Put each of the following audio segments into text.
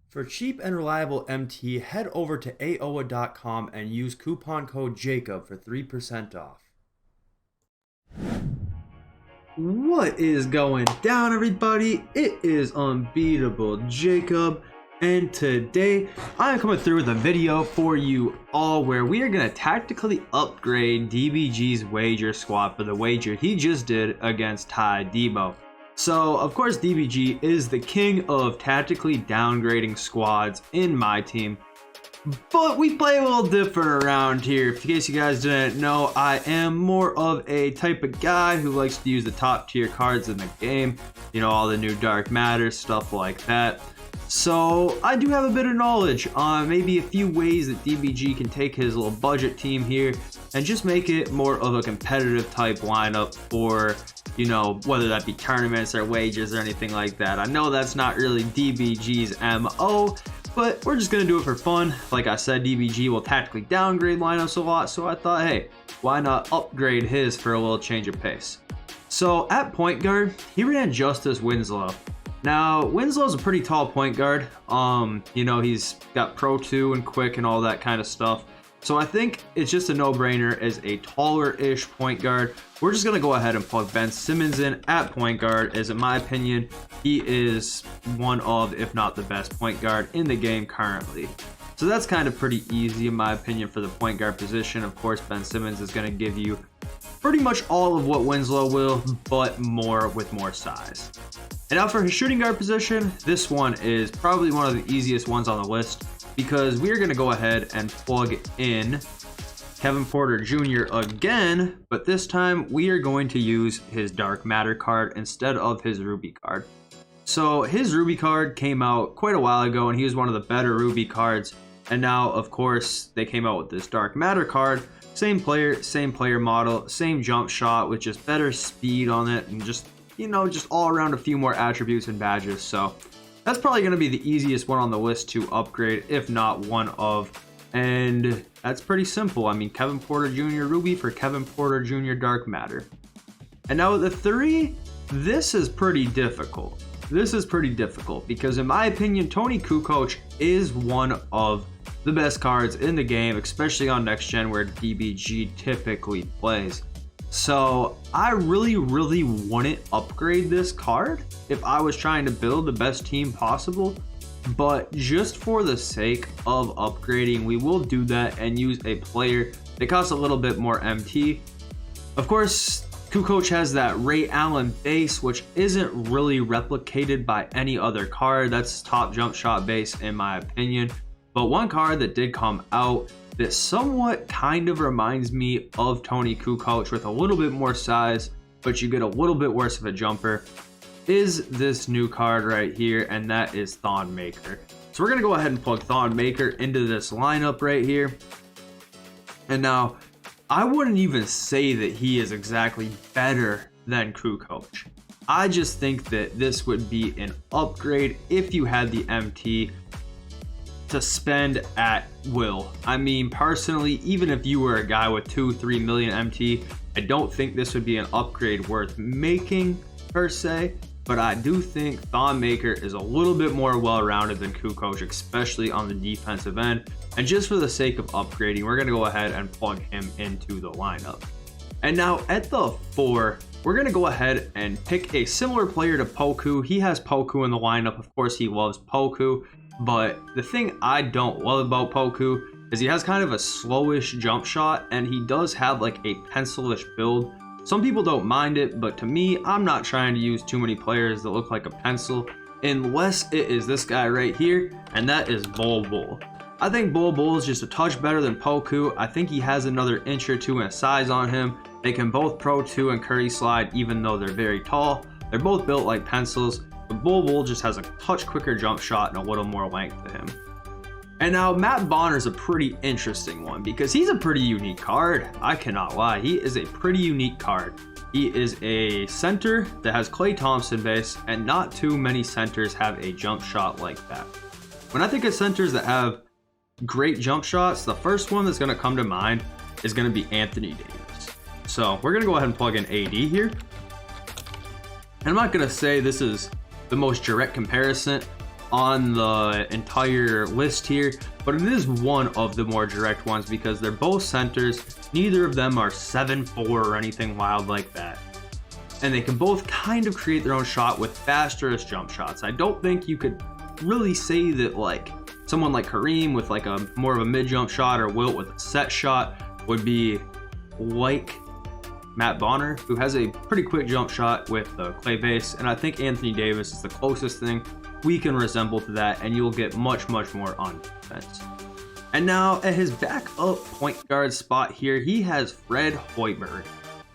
For cheap and reliable MT, head over to aoa.com and use coupon code JACOB for 3% off. What is going down, everybody? It is Unbeatable Jacob, and today I am coming through with a video for you all where we are going to tactically upgrade DBG's wager squad for the wager he just did against TyDebo. So, of course, DBG is the king of tactically downgrading squads in my team. But we play a little different around here. In case you guys didn't know, I am more of a type of guy who likes to use the top tier cards in the game. You know, all the new Dark Matter, stuff like that. So, I do have a bit of knowledge on maybe a few ways that DBG can take his little budget team here and just make it more of a competitive type lineup for, you know, whether that be tournaments or wagers or anything like that. I know that's not really DBG's MO, but we're just going to do it for fun. Like I said, DBG will tactically downgrade lineups a lot, so I thought, hey, why not upgrade his for a little change of pace? So at point guard, he ran Justice Winslow. Now, Winslow's a pretty tall point guard. You know, he's got Pro 2 and quick and all that kind of stuff. So I think it's just a no-brainer as a taller-ish point guard. We're just going to go ahead and plug Ben Simmons in at point guard, as in my opinion, he is one of, if not the best point guard in the game currently. So that's kind of pretty easy in my opinion for the point guard position. Of course, Ben Simmons is going to give you pretty much all of what Winslow will, but more with more size. And now for his shooting guard position, this one is probably one of the easiest ones on the list because we're going to go ahead and plug in Kevin Porter Jr. again, but this time we are going to use his Dark Matter card instead of his Ruby card. So his Ruby card came out quite a while ago and he was one of the better Ruby cards. And now, of course, they came out with this Dark Matter card. Same player model, same jump shot with just better speed on it and just, you know, just all around a few more attributes and badges. So that's probably going to be the easiest one on the list to upgrade, if not one of. And that's pretty simple. I mean, Kevin Porter Jr. Ruby for Kevin Porter Jr. Dark Matter. And now with the 3, this is pretty difficult. This is pretty difficult because in my opinion, Tony Kukoc is one of the best cards in the game, especially on next gen where DBG typically plays. So I really wouldn't upgrade this card if I was trying to build the best team possible, but just for the sake of upgrading, we will do that and use a player that costs a little bit more MT. Of course, Kukoc has that Ray Allen base, which isn't really replicated by any other card. That's top jump shot base in my opinion. But one card that did come out that somewhat kind of reminds me of Tony Kukoc with a little bit more size, but you get a little bit worse of a jumper, is this new card right here, and that is Thon Maker. So we're going to go ahead and plug Thon Maker into this lineup right here. And now, I wouldn't even say that he is exactly better than Kukoc. I just think that this would be an upgrade if you had the MT to spend at will. I mean, personally, even if you were a guy with 2-3 million MT, I don't think this would be an upgrade worth making per se, but I do think Thon Maker is a little bit more well-rounded than Kukoc, especially on the defensive end. And just for the sake of upgrading, we're going to go ahead and plug him into the lineup. And now at the 4, we're going to go ahead and pick a similar player to Poku. He has Poku in the lineup. Of course, he loves Poku. But the thing I don't love about Poku is he has kind of a slowish jump shot and he does have like a pencilish build. Some people don't mind it, but to me, I'm not trying to use too many players that look like a pencil unless it is this guy right here, and that is Bull. I think Bull is just a touch better than Poku. I think he has another inch or 2 in size on him. They can both Pro 2 and Curry slide even though they're very tall. They're both built like pencils. But Bull just has a touch quicker jump shot and a little more length to him. And now Matt Bonner is a pretty interesting one because he's a pretty unique card. I cannot lie. He is a pretty unique card. He is a center that has Klay Thompson base, and not too many centers have a jump shot like that. When I think of centers that have great jump shots, the first one that's going to come to mind is going to be Anthony Davis. So we're going to go ahead and plug in AD here. And I'm not going to say this is the most direct comparison, on the entire list here, but it is one of the more direct ones because they're both centers. Neither of them are 7'4" or anything wild like that. And they can both kind of create their own shot with faster jump shots. I don't think you could really say that like someone like Kareem with like a more of a mid jump shot, or Wilt with a set shot would be like Matt Bonner, who has a pretty quick jump shot with the clay base. And I think Anthony Davis is the closest thing we can resemble to that, and you'll get much more on defense. And now at his backup point guard spot here, he has Fred Hoiberg.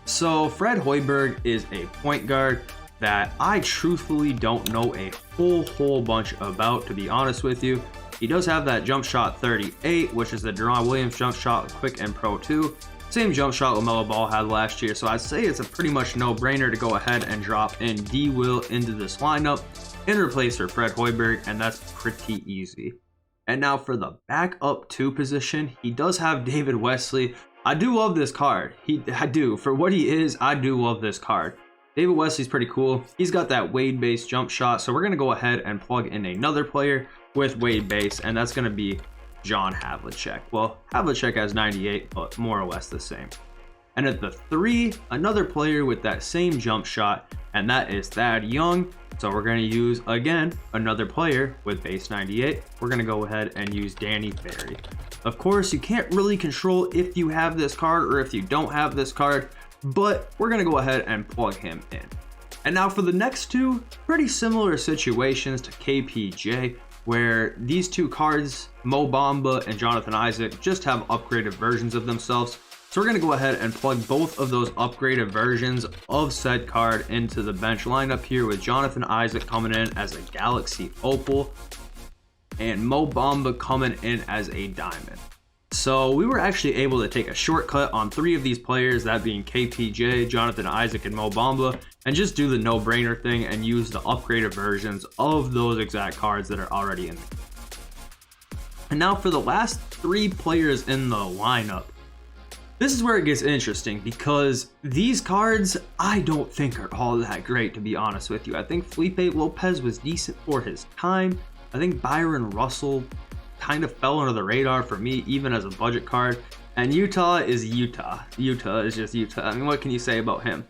So Fred Hoiberg is a point guard that I truthfully don't know a whole bunch about, to be honest with you. He does have that jump shot 38, which is the Deron Williams jump shot with Quick and Pro 2. Same jump shot LaMelo Ball had last year, so I'd say it's a pretty much no-brainer to go ahead and drop in DWill into this lineup and replace for Fred Hoiberg, and that's pretty easy. And now for the backup 2 position, he does have David Wesley. I do love this card. I do. For what he is, I do love this card. David Wesley's pretty cool. He's got that Wade-based jump shot, so we're going to go ahead and plug in another player with Wade-base, and that's going to be John Havlicek. Well, Havlicek has 98, but more or less the same. And at the 3, another player with that same jump shot, and that is Thad Young. So we're going to use, again, another player with base 98. We're going to go ahead and use Danny Ferry. Of course, you can't really control if you have this card or if you don't have this card, but we're going to go ahead and plug him in. And now for the next 2, pretty similar situations to KPJ, where these 2 cards, Mo Bamba and Jonathan Isaac, just have upgraded versions of themselves. So we're going to go ahead and plug both of those upgraded versions of said card into the bench lineup here, with Jonathan Isaac coming in as a Galaxy Opal and Mo Bamba coming in as a Diamond. So we were actually able to take a shortcut on 3 of these players, that being KPJ, Jonathan Isaac, and Mo Bamba, and just do the no-brainer thing and use the upgraded versions of those exact cards that are already in there. And now for the last 3 players in the lineup, this is where it gets interesting, because these cards I don't think are all that great, to be honest with you. I think Felipe Lopez was decent for his time. I think Byron Russell kind of fell under the radar for me, even as a budget card. And Utah is Utah. Utah is just Utah. I mean, what can you say about him?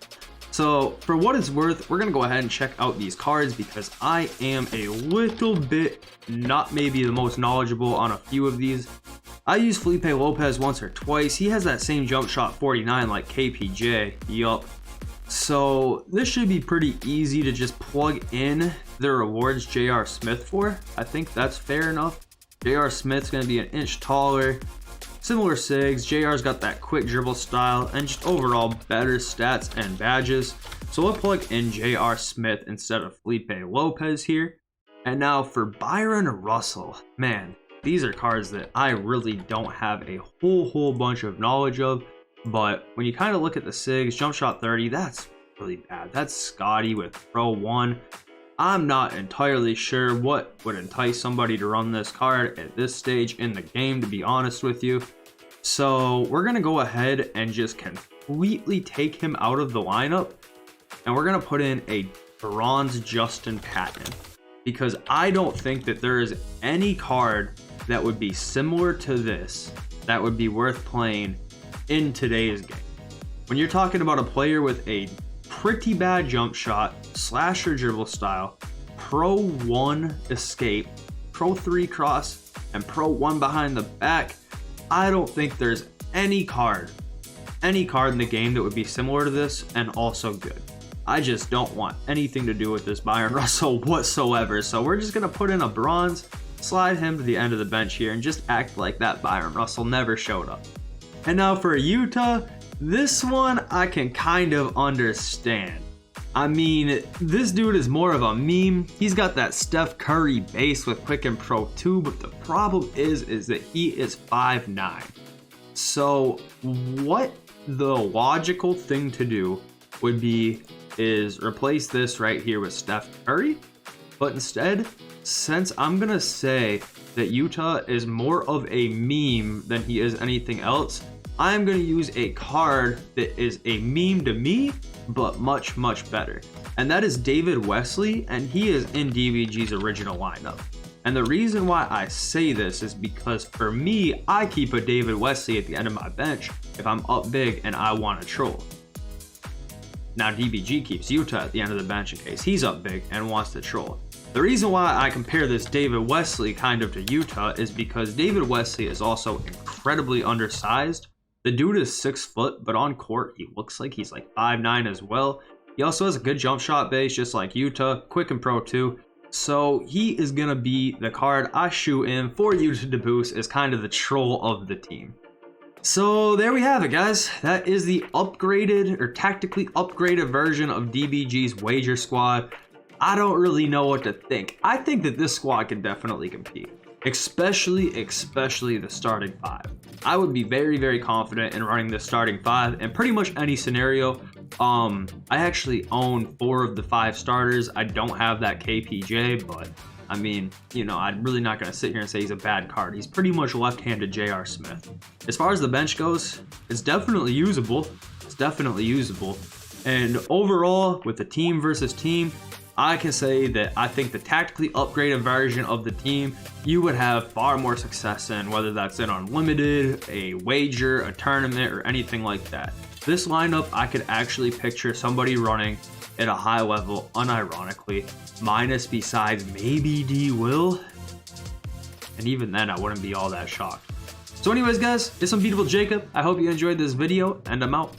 So for what it's worth, we're going to go ahead and check out these cards, because I am a little bit not maybe the most knowledgeable on a few of these. I used Felipe Lopez once or twice. He has that same jump shot 49 like KPJ. Yup. So this should be pretty easy to just plug in the rewards J.R. Smith for. I think that's fair enough. J.R. Smith's going to be an inch taller. Similar SIGs. JR's got that quick dribble style and just overall better stats and badges. So we'll plug in J.R. Smith instead of Felipe Lopez here. And now for Byron Russell. Man, these are cards that I really don't have a whole bunch of knowledge of, but when you kind of look at the SIGs, jump shot 30, that's really bad. That's Scotty with Pro 1. I'm not entirely sure what would entice somebody to run this card at this stage in the game, to be honest with you. So we're going to go ahead and just completely take him out of the lineup, and we're going to put in a bronze Justin Patton, because I don't think that there is any card that would be similar to this that would be worth playing in today's game. When you're talking about a player with a pretty bad jump shot, slasher dribble style, Pro 1 escape, Pro 3 cross, and Pro 1 behind the back, I don't think there's any card in the game that would be similar to this and also good. I just don't want anything to do with this Byron Russell whatsoever. So we're just going to put in a bronze, slide him to the end of the bench here, and just act like that Byron Russell never showed up. And now for Utah, this one I can kind of understand. I mean, this dude is more of a meme. He's got that Steph Curry base with Quick and Pro 2, but the problem is that he is 5'9". So what the logical thing to do would be is replace this right here with Steph Curry. But instead, since I'm gonna say that Utah is more of a meme than he is anything else, I'm gonna use a card that is a meme to me, but much better. And that is David Wesley, and he is in DBG's original lineup. And the reason why I say this is because for me, I keep a David Wesley at the end of my bench if I'm up big and I want to troll. Now DBG keeps Utah at the end of the bench in case he's up big and wants to troll. The reason why I compare this David Wesley kind of to Utah is because David Wesley is also incredibly undersized. The dude is 6 foot, but on court he looks like he's like 5'9" as well. He also has a good jump shot base just like Utah, quick and pro too. So he is gonna be the card I shoot in for Utah to boost as kind of the troll of the team. So there we have it, guys. That is the upgraded or tactically upgraded version of DBG's wager squad. I don't really know what to think. I think that this squad can definitely compete, especially the starting 5. I would be very confident in running the starting 5 in pretty much any scenario. I actually own 4 of the 5 starters. I don't have that KPJ, but I mean, you know, I'm really not going to sit here and say he's a bad card. He's pretty much left-handed J.R. Smith. As far as the bench goes, it's definitely usable. And overall, with the team versus team, I can say that I think the tactically upgraded version of the team, you would have far more success in, whether that's in Unlimited, a wager, a tournament, or anything like that. This lineup, I could actually picture somebody running at a high level, unironically, minus besides maybe DWill. And even then, I wouldn't be all that shocked. So anyways, guys, it's Unbeatable Jacob. I hope you enjoyed this video, and I'm out.